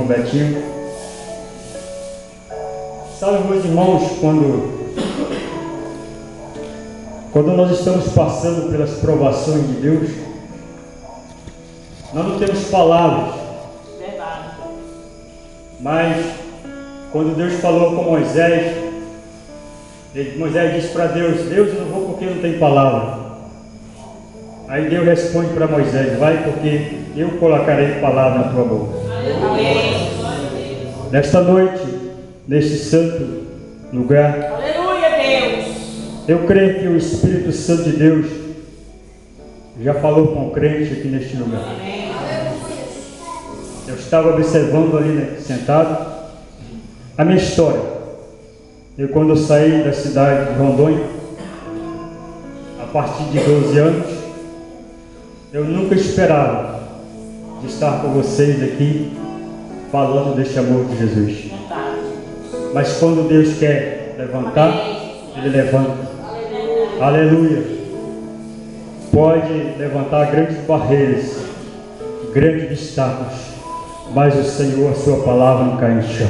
irmão Betinho. Sabe, meus irmãos, quando nós estamos passando pelas provações de Deus, nós não temos palavras. Verdade. Mas quando Deus falou com Moisés, Moisés disse para Deus: Deus, eu não vou porque não tem palavra. Aí Deus responde para Moisés: vai, porque eu colocarei palavra na tua boca. Amém. Nesta noite, neste santo lugar, Aleluia, Deus. eu creio que o Espírito Santo de Deus já falou com o crente aqui neste lugar. Amém. Eu estava observando ali, né, sentado, a minha história. Quando eu saí da cidade de Rondônia, a partir de 12 anos, eu nunca esperava de estar com vocês aqui, falando deste amor de Jesus. Mas quando Deus quer levantar, Ele levanta. Aleluia. Pode levantar grandes barreiras, grandes obstáculos, mas o Senhor, a sua palavra não cai em chão.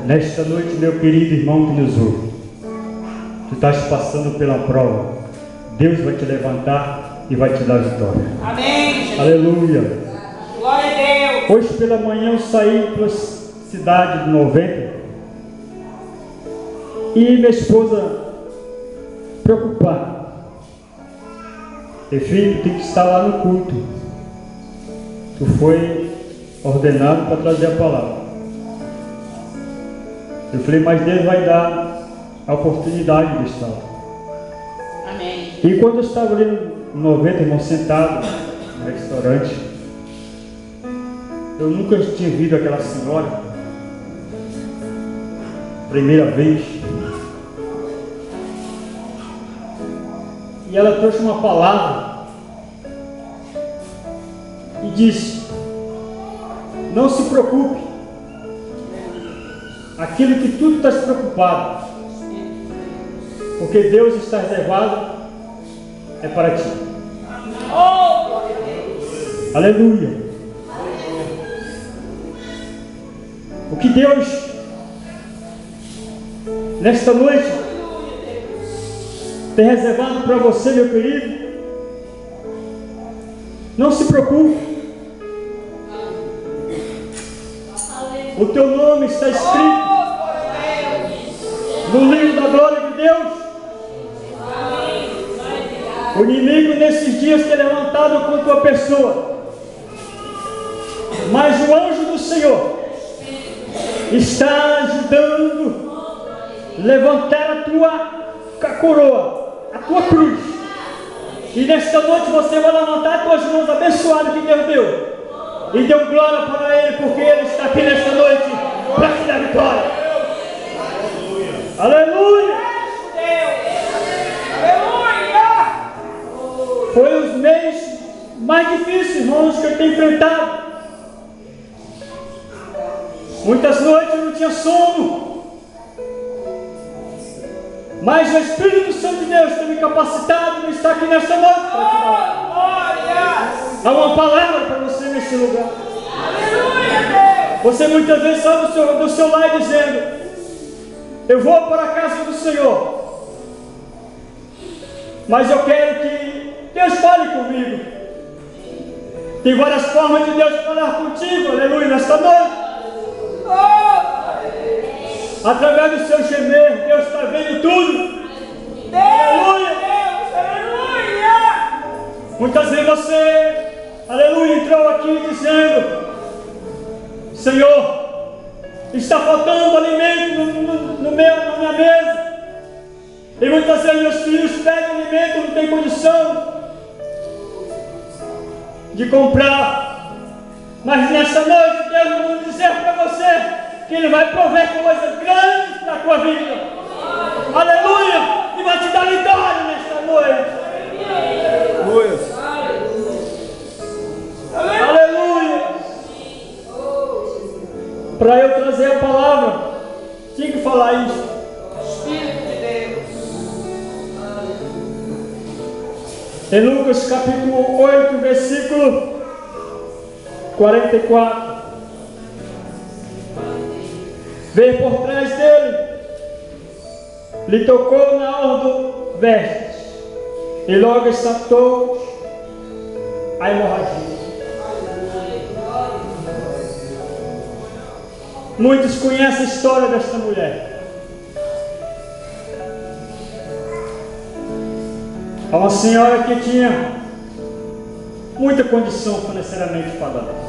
Nesta noite, meu querido irmão que nos ouve, tu estás passando pela prova. Deus vai te levantar e vai te dar vitória. Amém. Aleluia. Glória a Deus. Hoje pela manhã eu saí pela cidade de 90 e minha esposa preocupada. Filho, tem que estar lá no culto. Tu foi ordenado para trazer a palavra. Eu falei, mas Deus vai dar a oportunidade de estar lá. Amém. E quando eu estava ali no 90, irmão, sentado no restaurante, eu nunca tinha visto aquela senhora, primeira vez, e ela trouxe uma palavra e disse: não se preocupe, aquilo que tu estás preocupado, porque Deus está reservado é para ti. Oh, glória a Deus. Aleluia. O que Deus nesta noite tem reservado para você, meu querido, não se preocupe. O teu nome está escrito no livro da glória de Deus. O inimigo nesses dias tem levantado contra a tua pessoa, mas o anjo do Senhor está ajudando a levantar a tua coroa, a tua cruz. E nesta noite você vai levantar as tuas mãos abençoadas que Deus deu, e deu glória para Ele, porque Ele está aqui nesta noite para te dar vitória. Aleluia. Foi os meses mais difíceis, irmãos, que eu tenho enfrentado. Muitas noites eu não tinha sono, mas o Espírito Santo de Deus tem me capacitado e está aqui nesta noite para te dar. Há uma palavra para você neste lugar. Você muitas vezes sai do seu lar dizendo: eu vou para a casa do Senhor, mas eu quero que Deus fale comigo. Tem várias formas de Deus falar contigo, aleluia, nesta noite. Através do seu gemer, Deus está vendo tudo. Aleluia. Muitas vezes você, aleluia, entrou aqui dizendo: Senhor, está faltando alimento na minha mesa. E muitas vezes meus filhos pedem alimento, não tem condição de comprar. Mas nessa noite Deus vai dizer para você que Ele vai prover coisas grandes para a tua vida. Aleluia! E vai te dar vitória nesta noite. Aleluia! Para eu trazer a palavra, tinha que falar isso. Espírito de Deus. Em Lucas capítulo 8, versículo 44. veio por trás dele, lhe tocou na orla do vestes e logo estatou a hemorragia. Muitos conhecem a história desta mulher. É uma senhora que tinha muita condição financeiramente falando,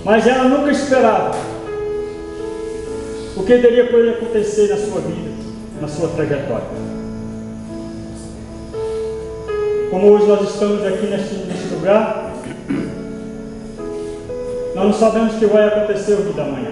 mas ela nunca esperava o que poderia acontecer na sua vida, na sua trajetória. Como hoje nós estamos aqui neste lugar, nós não sabemos o que vai acontecer o dia da manhã.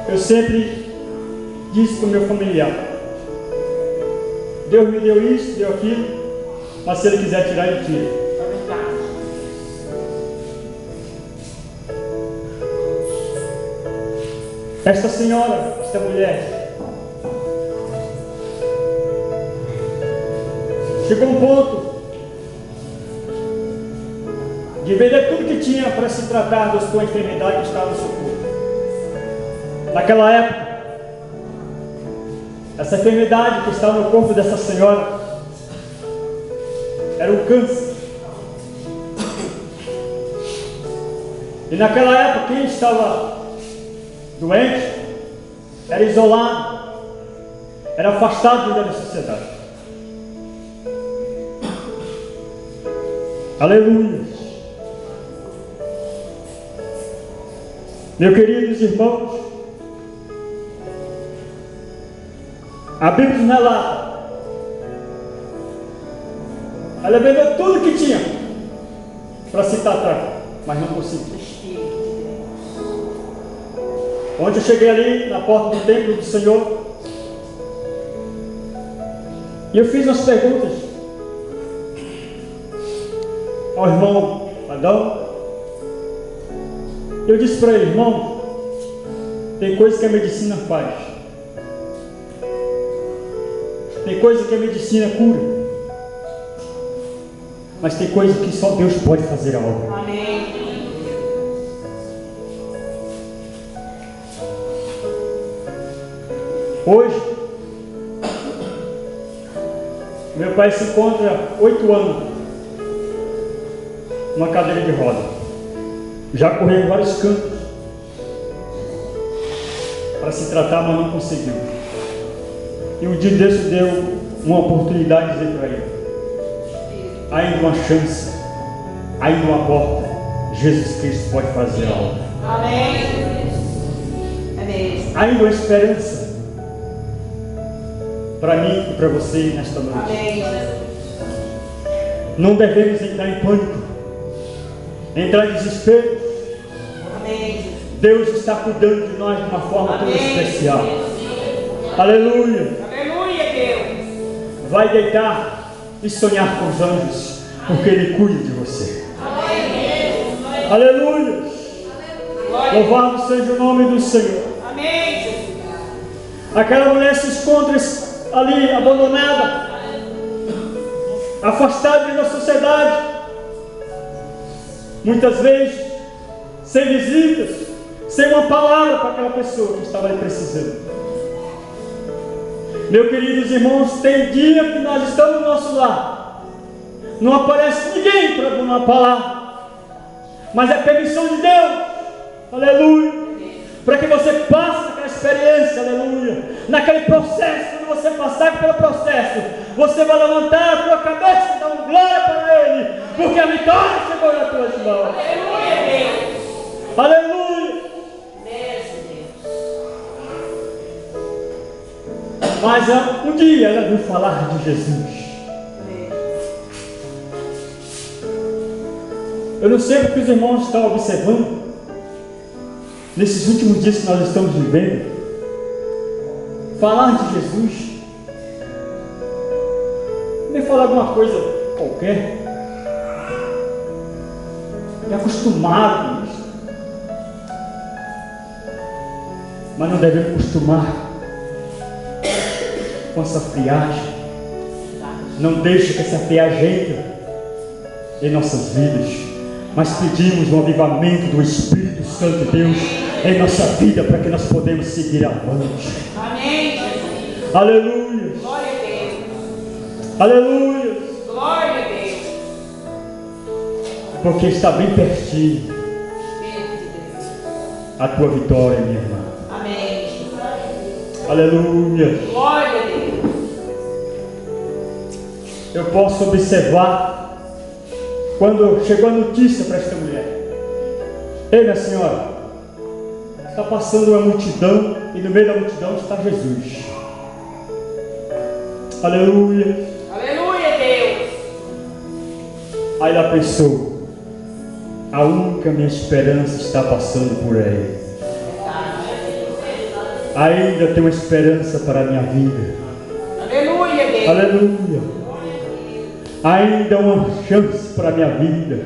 Eu sempre disse para o meu familiar: Deus me deu isso, deu aquilo, mas se Ele quiser tirar, Ele tira. Esta senhora, esta mulher, chegou a um ponto de vender tudo que tinha para se tratar da sua enfermidade que estava no seu corpo. Naquela época, essa enfermidade que estava no corpo dessa senhora era um câncer. E naquela época, quem estava doente era isolado, era afastado da sociedade. Aleluia. Meus queridos irmãos, a Bíblia nos relata, ela vendeu tudo que tinha para se tratar, mas não conseguiu. Onde eu cheguei ali, na porta do templo do Senhor, e eu fiz umas perguntas ao irmão Adão. Eu disse para ele: irmão, tem coisa que a medicina faz, tem coisa que a medicina cura, mas tem coisa que só Deus pode fazer algo. Amém. Hoje, meu pai se encontra 8 anos numa cadeira de roda. Já correu em vários cantos para se tratar, mas não conseguiu. E um dia Deus deu uma oportunidade de dizer para ele: ainda uma chance, ainda uma porta. Jesus Cristo pode fazer algo. Amém. Amém. Ainda uma esperança para mim e para você nesta noite. Amém. Não devemos entrar em pânico, entrar em desespero. Amém. Deus está cuidando de nós de uma forma tão Amém. especial. Aleluia. Aleluia, Deus. Vai deitar e sonhar com os anjos, porque Ele cuida de você. Amém. Aleluia. Louvado seja o nome do Senhor. Amém. Aquela mulher se encontra ali, abandonada, afastada da sociedade, muitas vezes sem visitas, sem uma palavra para aquela pessoa que estava ali precisando. Meus queridos irmãos, tem dia que nós estamos no nosso lar, não aparece ninguém para dar uma palavra, mas é permissão de Deus, aleluia, para que você passe naquela experiência, aleluia, naquele processo. Quando você passar pelo processo, você vai levantar a tua cabeça e dar uma glória para Ele, porque a vitória chegou nas tuas mãos. Aleluia, Deus. Aleluia. Mas um dia ela viu falar de Jesus. Eu não sei porque os irmãos estão observando nesses últimos dias que nós estamos vivendo, falar de Jesus, nem falar alguma coisa qualquer, é acostumado com isso, mas não devemos acostumar com essa friagem. Não deixe que essa friagem entre em nossas vidas, mas pedimos o avivamento do Espírito Santo de Deus em nossa vida, para que nós podemos seguir avante. Amém, Jesus. Aleluia. Glória a Deus. Aleluia. Glória a Deus. Porque está bem pertinho a tua vitória, minha irmã. Amém. Aleluia. Glória a Deus. Eu posso observar quando chegou a notícia para esta mulher: ei, minha senhora, está passando uma multidão e no meio da multidão está Jesus. Aleluia. Aleluia, Deus. Aí ela pensou: a única minha esperança está passando por aí. Ainda tenho uma esperança para a minha vida. Aleluia, Deus. Aleluia. Ainda uma chance para a minha vida.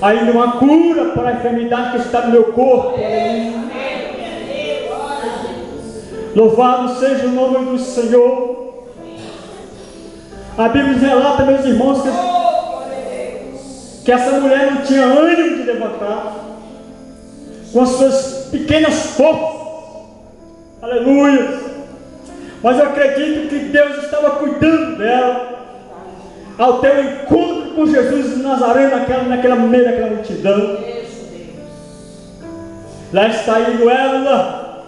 Ainda uma cura para a enfermidade que está no meu corpo. Louvado seja o nome do Senhor. A Bíblia relata, meus irmãos, que essa mulher não tinha ânimo de levantar com as suas pequenas forças. Aleluia. Mas eu acredito que Deus estava cuidando dela ao ter um encontro com Jesus de Nazaré naquela meio daquela multidão. Lá está indo ela.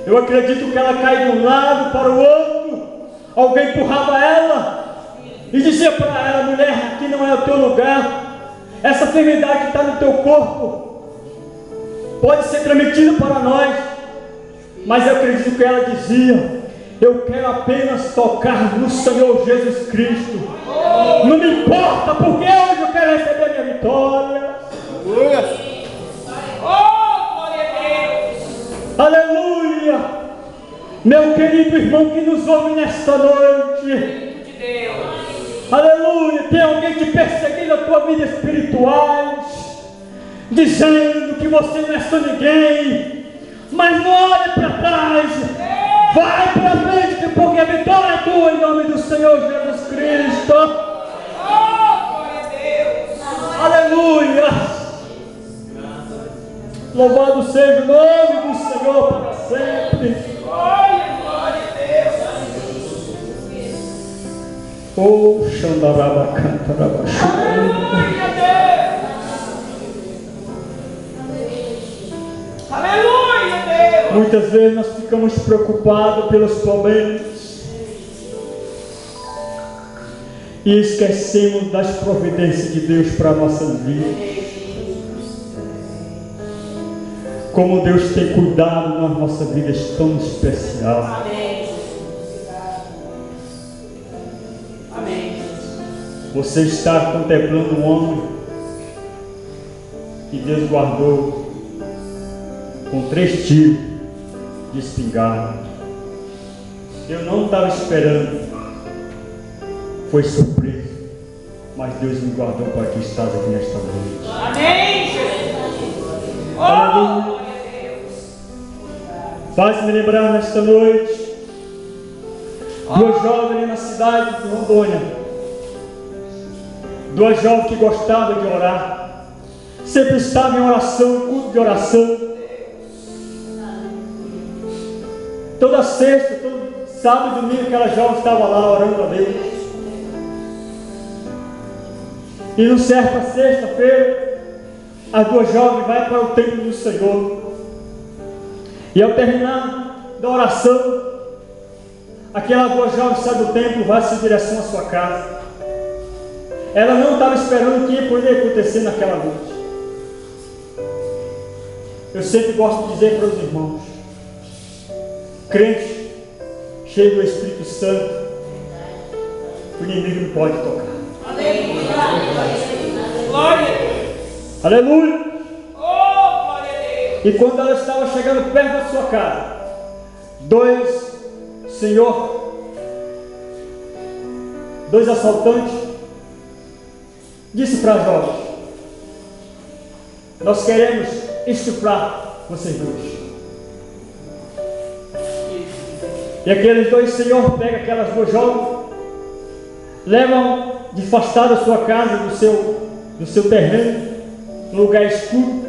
Eu acredito que ela cai de um lado para o outro. Alguém empurrava ela e dizia para ela: mulher, aqui não é o teu lugar. Essa enfermidade que está no teu corpo pode ser transmitida para nós. Mas eu acredito que ela dizia: eu quero apenas tocar no Senhor Jesus Cristo. Não me importa, porque hoje eu quero receber a minha vitória. Oh, glória a Deus. Aleluia. Meu querido irmão que nos ouve nesta noite, De Deus. aleluia, tem alguém te perseguindo a tua vida espiritual, dizendo que você não é só ninguém, mas não olhe para trás, vai para frente, porque a vitória é tua em nome do Senhor Jesus Cristo. Oh, glória a Deus. Aleluia. Louvado seja o nome do Senhor para sempre. Glória, glória a Deus. Oh, Xandaraba Cantaraba. Aleluia, Deus. Aleluia, Deus. Muitas vezes nós ficamos preocupados pelos problemas e esquecemos das providências de Deus para a nossa vida. Como Deus tem cuidado nas nossas vidas tão especial. Amém. Amém. Você está contemplando um homem que Deus guardou com 3 tiros de espingarda. Eu não estava esperando, foi surpresa, mas Deus me guardou para que estás aqui nesta noite. Amém, Jesus. Oh, Aleluia. glória a Deus. Faz-me lembrar nesta noite 2 jovens ali na cidade de Rondônia. 2 jovens que gostavam de orar, sempre estavam em oração, culto de oração. Toda sexta, todo sábado e domingo, aquela jovem estava lá orando a Deus. E no certa sexta-feira, as 2 jovens vão para o templo do Senhor. E ao terminar da oração, aquelas 2 jovens saem do templo e vão em direção à sua casa. Ela não estava esperando o que poderia acontecer naquela noite. Eu sempre gosto de dizer para os irmãos: crente, cheio do Espírito Santo, o inimigo não pode tocar. Glória a Deus. Aleluia! Oh, glória a Deus. E quando ela estava chegando perto da sua casa, 2 assaltantes disse para a jovem: nós queremos estuprar vocês 2. E aqueles 2 senhores pegam aquelas 2 jovens, levam de afastar da sua casa, do seu terreno, no lugar escuro.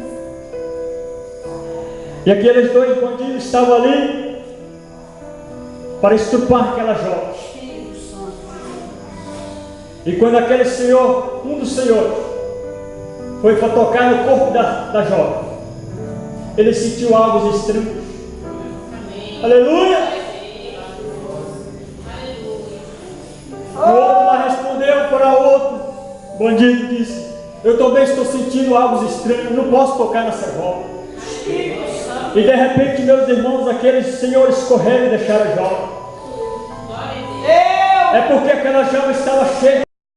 E aqueles dois bandidos estavam ali para estrupar aquela jovem. E quando aquele senhor, um dos senhores, foi para tocar no corpo da jovem, ele sentiu algo estranho. Aleluia! O outro lá respondeu para o outro bandido, disse: eu também estou sentindo algo estranho, não posso tocar nessa jovem. E de repente, meus irmãos, aqueles senhores correram e deixaram a jovem. É porque aquela jovem estava cheia